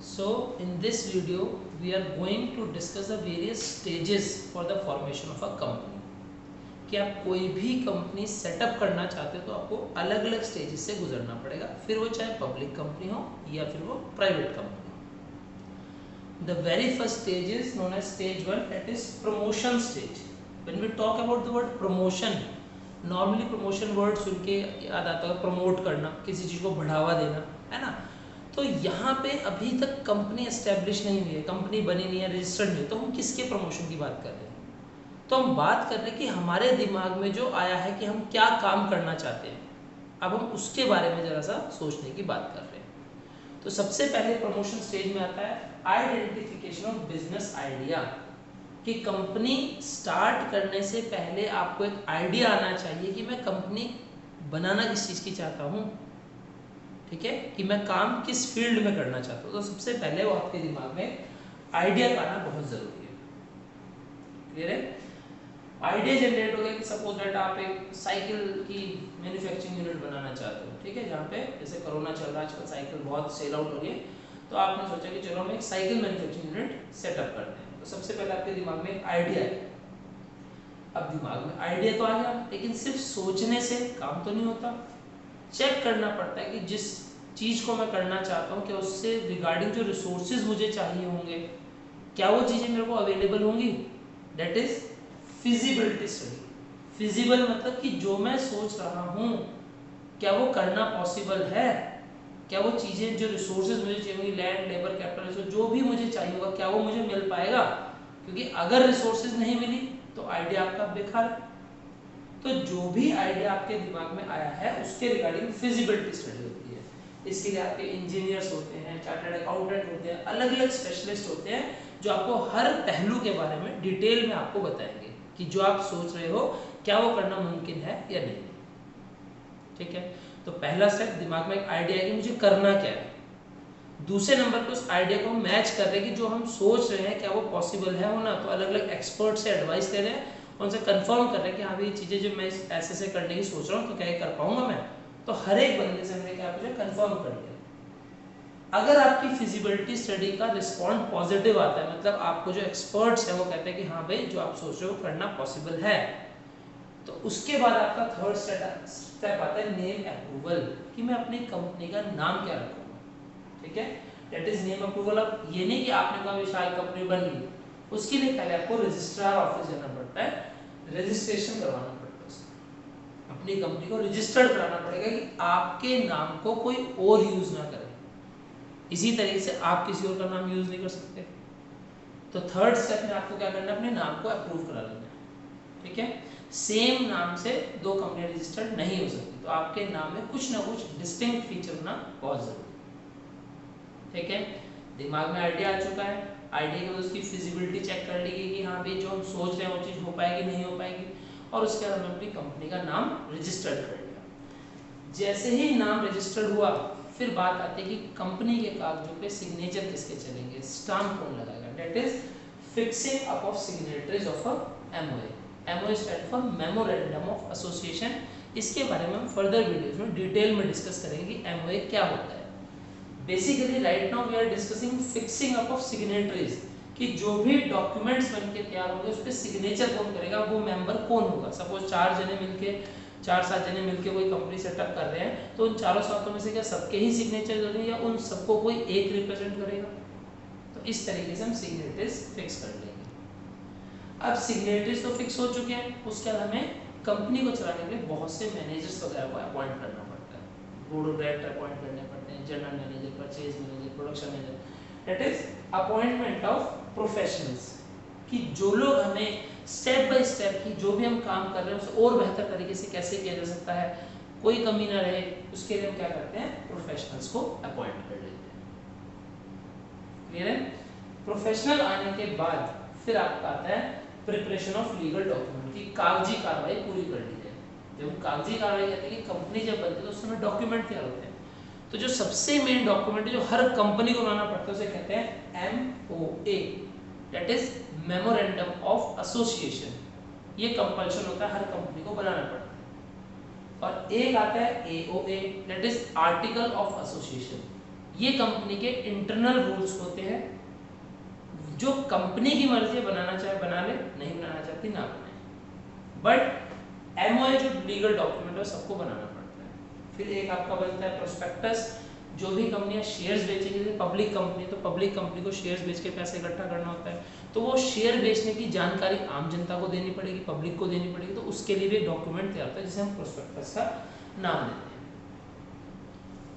So in this video we are going to discuss the various stages for the formation of a company. कि आप कोई भी company setup करना चाहते हो तो आपको अलग अलग स्टेजेस से गुजरना पड़ेगा, फिर वो चाहे पब्लिक कंपनी हो या फिर वो प्राइवेट कंपनी हो. The very first stage is known as stage one, that is promotion stage. When we talk about the word promotion, normally promotion word सुन के याद आता है प्रमोट करना, किसी चीज़ को बढ़ावा देना, है ना. तो यहाँ पे अभी तक कंपनी एस्टेब्लिश नहीं हुई है, कंपनी बनी नहीं है, रजिस्टर्ड नहीं, तो हम किसके प्रमोशन की बात कर रहे हैं? तो हम बात कर रहे हैं कि हमारे दिमाग में जो आया है कि हम क्या काम करना चाहते हैं, अब हम उसके बारे में ज़रा सा सोचने की बात कर रहे हैं. तो सबसे पहले प्रमोशन स्टेज में आता है आइडेंटिफिकेशन ऑफ बिजनेस आइडिया. कि कंपनी स्टार्ट करने से पहले आपको एक आइडिया आना चाहिए कि मैं कंपनी बनाना किस चीज़ की चाहता हूँ, ठीक है, कि मैं काम किस फील्ड में करना चाहता हूँ. तो सबसे पहले वो आपके दिमाग में आइडिया का आना बहुत ज़रूरी है. क्लियर है? आइडिया जनरेट हो गया कि सपोज दैट आप एक साइकिल की मैन्युफैक्चरिंग यूनिट बनाना चाहते हो, ठीक है, जहाँ पे जैसे कोरोना चल रहा है आजकल, साइकिल बहुत सेल आउट हो रही है, तो आपने सोचा कि चलो हम एक साइकिल मैन्युफैक्चरिंग यूनिट सेटअप करते हैं. तो सबसे पहले आपके दिमाग में एक आइडिया है. अब दिमाग में आइडिया तो आ गया, लेकिन सिर्फ सोचने से काम तो नहीं होता. चेक करना पड़ता है कि जिस चीज़ को मैं करना चाहता हूँ क्या उससे रिगार्डिंग जो रिसोर्सेज मुझे चाहिए होंगे, क्या वो चीज़ें मेरे को अवेलेबल होंगी. That is feasibility study. Feasible मतलब कि जो मैं सोच रहा हूँ क्या वो करना पॉसिबल है, क्या वो चीज़ें जो रिसोर्सेज मुझे चाहिए होंगी, लैंड, लेबर, कैपिटल, जो भी मुझे चाहिए होगा, क्या वो मुझे मिल पाएगा. क्योंकि अगर रिसोर्सेज नहीं मिली तो आइडिया आपका बेकार है. तो जो भी आइडिया आपके दिमाग में आया है उसके रिगार्डिंग फिजिबिलिटी स्टडी होती है. इसके लिए आपके इंजीनियर्स होते हैं, चार्टर्ड अकाउंटेंट होते हैं, अलग अलग स्पेशलिस्ट होते हैं जो आपको हर पहलू के बारे में डिटेल में आपको बताएंगे कि जो आप सोच रहे हो क्या वो करना मुमकिन है या नहीं. ठीक है, तो पहला स्टेप दिमाग में एक आइडिया है कि मुझे करना क्या है. दूसरे नंबर पर उस आइडिया को मैच कर रहे हैं कि जो हम सोच रहे हैं क्या वो पॉसिबल है होना. तो अलग अलग एक्सपर्ट से एडवाइस ले रहे हैं, उनसे कंफर्म कर रहे हैं कि हाँ भाई ये चीज़ें जो मैं ऐसे ऐसे करने की सोच रहा हूँ तो क्या ये कर पाऊंगा मैं. तो हर एक बंदे से हमने क्या पूछा, कंफर्म कर लिया. अगर आपकी फिजिबिलिटी स्टडी का रिस्पॉन्ड पॉजिटिव आता है, मतलब आपको जो एक्सपर्ट्स हैं वो कहते हैं कि हाँ भाई जो आप सोच रहे हो करना पॉसिबल है, तो उसके बाद आपका थर्ड स्टेप आता है नेम अप्रूवल. कि मैं अपनी कंपनी का नाम क्या रखूँगा. ठीक है, दैट इज नेम अप्रूवल. अब ये नहीं कि आपने कहा विशाल कंपनी बन गई, उसके लिए पहले आपको रजिस्ट्रार ऑफिस जाना पड़ता है, रजिस्ट्रेशन करवाना पड़ता है उसका. अपनी कंपनी को रजिस्टर्ड कराना पड़ेगा कि आपके नाम को कोई और यूज ना करे. इसी तरीके से आप किसी और का नाम यूज नहीं कर सकते. तो थर्ड स्टेप में आपको क्या करना है, अपने नाम को अप्रूव करा लेना है. ठीक है, सेम नाम से दो कंपनी रजिस्टर्ड नहीं हो सकती, तो आपके नाम में कुछ ना कुछ डिस्टिंक्ट फीचर होना बहुत जरूरी है. ठीक है, दिमाग में आइडिया आ चुका है, आइडिया के बाद उसकी फिजिबिलिटी चेक कर ली गई कि हाँ भाई जो हम सोच रहे हैं वो चीज़ हो पाएगी नहीं हो पाएगी, और उसके बाद हमने अपनी कंपनी का नाम रजिस्टर्ड कर लिया. जैसे ही नाम रजिस्टर्ड हुआ फिर बात आती है कि कंपनी के कागजों पे सिग्नेचर किसके चलेंगे, स्टाम्प कौन लगाएगा. That is fixing up of signatories of a MOA. MOA stand for memorandum of association. इसके बारे में हम फर्दर वीडियोज में डिटेल में डिस्कस करेंगे कि एमओए क्या होता है. Basically right now we are discussing fixing up of signatories, कि जो भी डॉक्यूमेंट्स बनके तैयार होंगे उस पर सिग्नेचर कौन करेगा, वो मेंबर कौन होगा. सपोज 4 जने मिलके 4-7 जने मिलके कोई कंपनी सेटअप कर रहे हैं, तो उन चारों सातों में से क्या सबके ही सिग्नेचर जरूरी या उन सबको कोई एक रिप्रेजेंट करेगा. तो इस तरीके से हम सिग्नेटरीज फिक्स कर लेंगे. अब सिग्नेटरीज तो फिक्स हो चुके हैं, उसके बाद हमें कंपनी को चलाने के लिए बहुत से मैनेजर्स वगैरह को अपॉइंट करना पड़ता है. बोर्ड ऑफ डायरेक्टर अपॉइंट करने पड़ते हैं, general manager, purchase manager, production manager. That is appointment of professionals. कि जो लोग हमें स्टेप बाय स्टेप की जो भी हम काम कर रहे हैं उसे और बेहतर तरीके से कैसे किया जा सकता है, कोई कमी ना रहे, उसके लिए हम क्या करते हैं, प्रोफेशनल्स को अपॉइंट कर लेते हैं. क्लियर है? प्रोफेशनल आने के बाद फिर आपका आता है प्रिपरेशन ऑफ लीगल डॉक्यूमेंट की कागजी कार्रवाई पूरी कर ली जाए. जब हम कागजी कार्रवाई कहते हैं कि कंपनी जब बनती है तो उस समय डॉक्यूमेंट तैयार होते हैं. तो जो सबसे मेन डॉक्यूमेंट है जो हर कंपनी को बनाना पड़ता है उसे कहते हैं MOA. That is memorandum of association. ये कंपल्शन होता है, हर कंपनी को बनाना पड़ता है. और एक आता है AOA, that is article of association. ये कंपनी के इंटरनल रूल्स होते हैं, जो कंपनी की मर्जी बनाना चाहे बना ले, नहीं बनाना चाहती ना बनाए। बट एमओए जो लीगल डॉक्यूमेंट है सबको बनाना पड़ता है। फिर एक आपका बनता है प्रोस्पेक्टस, जो भी कंपनियां शेयर्स बेचेगी, जैसे पब्लिक कंपनी, तो पब्लिक कंपनी को शेयर्स बेच के पैसे इकट्ठा करना होता है, तो वो शेयर बेचने की जानकारी आम जनता को देनी पड़ेगी, पब्लिक को देनी पड़ेगी, तो उसके लिए भी एक डॉक्यूमेंट तैयार होता है जिसे हम प्रोस्पेक्टस का नाम देते हैं।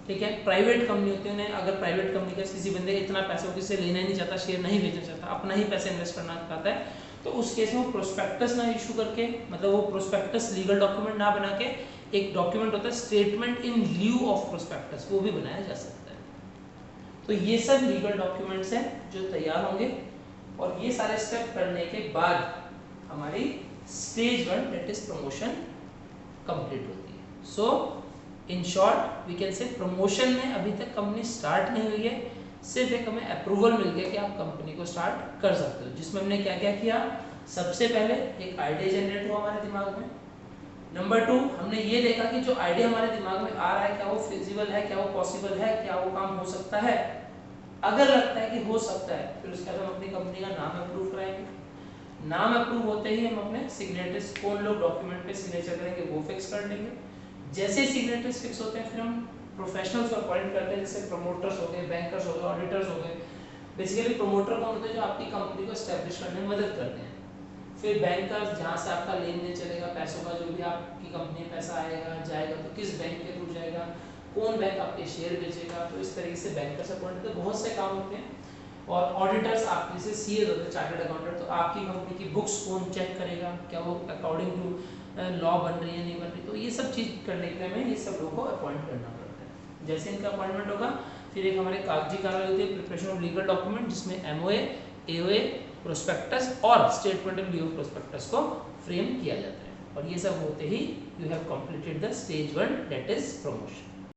ठीक है, प्राइवेट कंपनी होती है, उन्हें अगर प्राइवेट कंपनी का किसी बंदे इतना पैसा किसी से लेना ही नहीं चाहता, शेयर नहीं बेचना चाहता, अपना ही पैसा इन्वेस्ट करना चाहता है, तो उस केस में वो प्रोस्पेक्टस ना इशू करके, मतलब वो प्रोस्पेक्टस लीगल डॉक्यूमेंट ना बना के एक डॉक्यूमेंट होता है statement in lieu of prospectus, वो भी बनाया जा सकता है। तो ये सब लीगल डॉक्यूमेंट्स हैं जो तैयार होंगे, और ये सारे स्टेप करने के बाद हमारी stage 1 that is promotion complete होती है। So in short we can say promotion में अभी तक कंपनी स्टार्ट नहीं हुई है, सिर्फ एक हमें अप्रूवल मिल गया कि आप कंपनी को स्टार्ट कर सकते हो, जिसमें हमने क्या क्या किया। सबसे पहले एक आइडिया जनरेट हुआ हमारे दिमाग में। नंबर 2, हमने ये देखा कि जो आइडिया हमारे दिमाग में आ रहा है क्या वो फिजिबल है, क्या वो पॉसिबल है, क्या वो काम हो सकता है। अगर लगता है कि हो सकता है, फिर उसके बाद हम अपनी कंपनी का नाम अप्रूव कराएंगे। नाम अप्रूव होते ही हम अपने सिग्नेचर्स, कौन लोग डॉक्यूमेंट पे सिग्नेचर करेंगे वो फिक्स कर लेंगे। जैसे सिग्नेचर्स फिक्स होते हैं, फिर हम प्रोफेशनल्स को अपॉइंट करते हैं, जैसे प्रमोटर्स हो गए, बैंकर्स हो गए, ऑडिटर्स हो गए। बेसिकली प्रमोटर कौन होते हैं, जो आपकी कंपनी को एस्टैब्लिश करने में मदद करते हैं। फिर बैंकर्स, जहाँ से आपका लेन देन चलेगा पैसों का, जो भी आपकी कंपनी में पैसा आएगा जाएगा तो किस बैंक के थ्रू जाएगा, कौन बैंक आपके शेयर बेचेगा, तो इस तरीके से बैंकर्स अपॉइंट होते हैं। बहुत से काम होते हैं। और ऑडिटर्स, आप जैसे सीए होते हैं, चार्टर्ड अकाउंटेंट, तो आपकी कंपनी की बुक्स कौन चेक करेगा, क्या वो अकॉर्डिंग टू लॉ बन रही है नहीं बन रही, तो ये सब चीज़ करने के लिए हमें ये सब लोगों को अपॉइंट करना पड़ता है। जैसे इनका अपॉइंटमेंट होगा, फिर एक हमारे कागजी कार्रवाई होती है, प्रिपरेशन ऑफ लीगल डॉक्यूमेंट, जिसमें एमओए, एओए, प्रोस्पेक्टस और statement in lieu of prospectus को फ्रेम किया जाता है। और ये सब होते ही you have completed the stage 1 that is promotion.